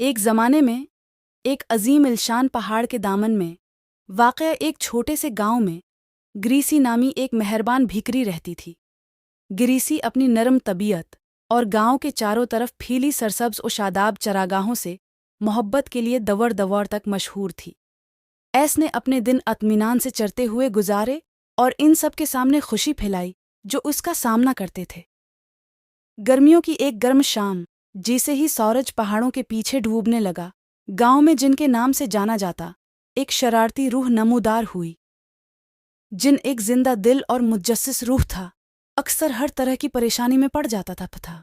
ایک زمانے میں ایک عظیم الشان پہاڑ کے دامن میں واقع ایک چھوٹے سے گاؤں میں گریسی نامی ایک مہربان بھیکری رہتی تھی۔ گریسی اپنی نرم طبیعت اور گاؤں کے چاروں طرف پھیلی سرسبز و شاداب چراگاہوں سے محبت کے لیے دوڑ دوڑ تک مشہور تھی۔ ایس نے اپنے دن اطمینان سے چرتے ہوئے گزارے اور ان سب کے سامنے خوشی پھیلائی جو اس کا سامنا کرتے تھے۔ گرمیوں کی ایک گرم شام جیسے ہی سورج پہاڑوں کے پیچھے ڈوبنے لگا، گاؤں میں جن کے نام سے جانا جاتا ایک شرارتی روح نمودار ہوئی۔ جن ایک زندہ دل اور متجسس روح تھا، اکثر ہر طرح کی پریشانی میں پڑ جاتا تھا۔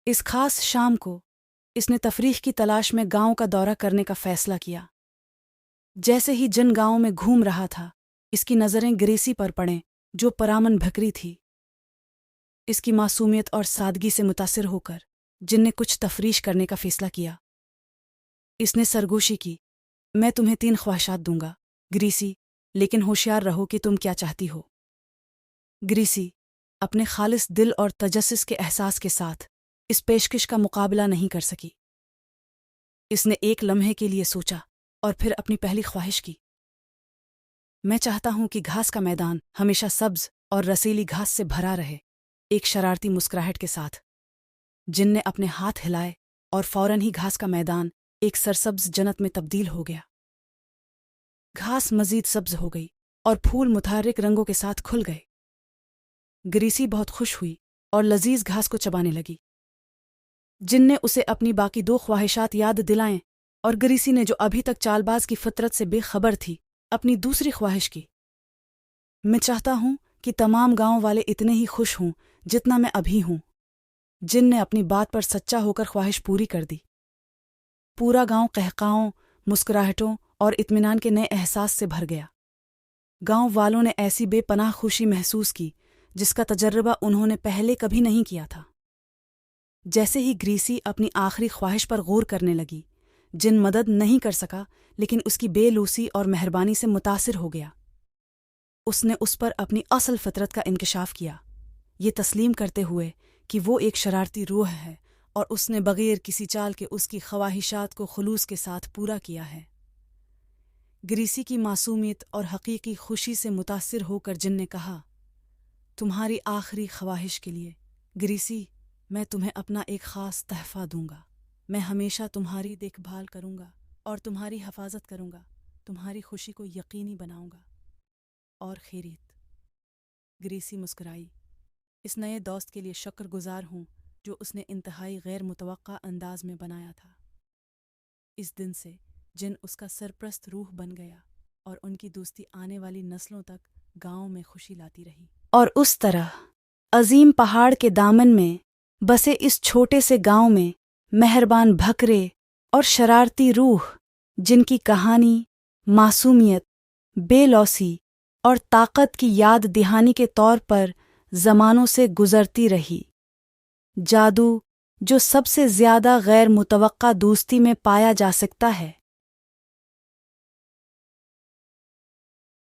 اس خاص شام کو اس نے تفریح کی تلاش میں گاؤں کا دورہ کرنے کا فیصلہ کیا۔ جیسے ہی جن گاؤں میں گھوم رہا تھا، اس کی نظریں گریسی پر پڑیں جو پرامن بھکری تھی۔ اس کی معصومیت اور سادگی سے متاثر ہو کر جن نے کچھ تفریش کرنے کا فیصلہ کیا۔ اس نے سرگوشی کی، میں تمہیں 3 خواہشات دوں گا گریسی، لیکن ہوشیار رہو کہ تم کیا چاہتی ہو۔ گریسی اپنے خالص دل اور تجسس کے احساس کے ساتھ اس پیشکش کا مقابلہ نہیں کر سکی۔ اس نے ایک لمحے کے لیے سوچا اور پھر اپنی پہلی خواہش کی، میں چاہتا ہوں کہ گھاس کا میدان ہمیشہ سبز اور رسیلی گھاس سے بھرا رہے۔ ایک شرارتی مسکراہٹ کے ساتھ جن نے اپنے ہاتھ ہلائے اور فوراً ہی گھاس کا میدان ایک سرسبز جنت میں تبدیل ہو گیا۔ گھاس مزید سبز ہو گئی اور پھول متحرک رنگوں کے ساتھ کھل گئے۔ گریسی بہت خوش ہوئی اور لذیذ گھاس کو چبانے لگی۔ جن نے اسے اپنی باقی 2 خواہشات یاد دلائیں اور گریسی نے جو ابھی تک چال باز کی فطرت سے بے خبر تھی، اپنی دوسری خواہش کی، میں چاہتا ہوں کہ تمام گاؤں والے اتنے ہی خوش ہوں جتنا میں ابھی ہوں۔ جن نے اپنی بات پر سچا ہو کر خواہش پوری کر دی۔ پورا گاؤں قہقہاؤں، مسکراہٹوں اور اطمینان کے نئے احساس سے بھر گیا۔ گاؤں والوں نے ایسی بے پناہ خوشی محسوس کی جس کا تجربہ انہوں نے پہلے کبھی نہیں کیا تھا۔ جیسے ہی گریسی اپنی آخری خواہش پر غور کرنے لگی، جن مدد نہیں کر سکا لیکن اس کی بے لوسی اور مہربانی سے متاثر ہو گیا۔ اس نے اس پر اپنی اصل فطرت کا انکشاف کیا، یہ تسلیم کرتے ہوئے کہ وہ ایک شرارتی روح ہے اور اس نے بغیر کسی چال کے اس کی خواہشات کو خلوص کے ساتھ پورا کیا ہے۔ گریسی کی معصومیت اور حقیقی خوشی سے متاثر ہو کر جن نے کہا، تمہاری آخری خواہش کے لیے گریسی، میں تمہیں اپنا ایک خاص تحفہ دوں گا۔ میں ہمیشہ تمہاری دیکھ بھال کروں گا اور تمہاری حفاظت کروں گا، تمہاری خوشی کو یقینی بناؤں گا اور خیریت۔ گریسی مسکرائی، اس نئے دوست کے لیے شکر گزار ہوں جو اس نے انتہائی غیر متوقع انداز میں بنایا تھا۔ اس دن سے جن اس کا سرپرست روح بن گیا اور ان کی دوستی آنے والی نسلوں تک گاؤں میں خوشی لاتی رہی۔ اور اس طرح عظیم پہاڑ کے دامن میں بسے اس چھوٹے سے گاؤں میں مہربان بھکرے اور شرارتی روح جن کی کہانی معصومیت، بے لوسی اور طاقت کی یاد دہانی کے طور پر زمانوں سے گزرتی رہی۔ جادو جو سب سے زیادہ غیر متوقع دوستی میں پایا جا سکتا ہے۔